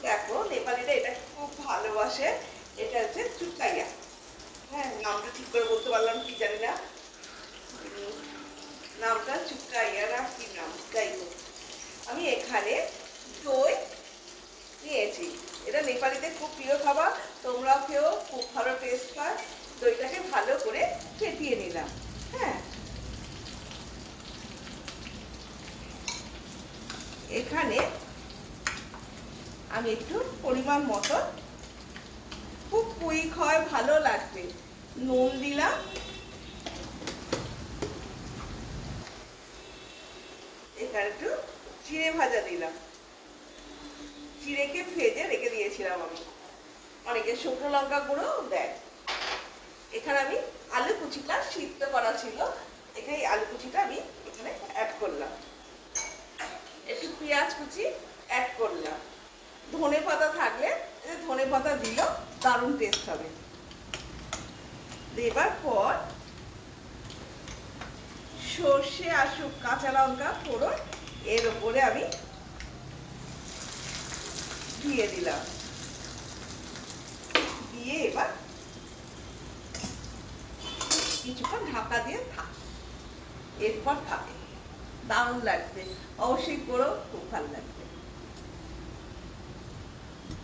দেখো নেপালিরা এটা খুব ভালোবাসে। এটা হচ্ছে চুটকাইয়া। হ্যাঁ, নামটা ঠিক করে বলতে পারলাম কি জানি না। নামটা চুটকাইয়া না কি নাম, যাই হোক। আমি এখানে দই নিয়েছি। এটা নেপালিদের খুব প্রিয় খাবার, তোমরাও খেও, খুব ভালো টেস্ট হয়। দইটাকে ভালো করে ফেটিয়ে নিলাম। হ্যাঁ, এখানে আমি একটু পরিমাণ মতো, খুব কুইক হয়, ভালো লাগবে, নুন দিলাম। এখানে একটু জিরে ভাজা দিলাম। জিরেকে ভেজে রেখে দিয়েছিলাম আমি। অনেকে শুকনো লঙ্কা গুঁড়ো দেয়। এখানে আমি আলু কুচিটা সিদ্ধ করা ছিল, এখানে আলু কুচিটা আমি এখানে অ্যাড করলাম। একটু পেঁয়াজ কুচি অ্যাড করলাম। ধনে পাতা থাকলে ধনে পাতা দিলেও দারুণ টেস্ট হবে। দেবার পর সর্ষে আর কাঁচা লঙ্কা ফোড়ন এর উপরে আমি দিয়ে দিলাম। দিয়ে এবার কিছুক্ষণ ঢাকা দিয়ে থাক, এরপর থাকে, দারুণ লাগবে। অবশ্যই করো, খুব ভালো লাগবে।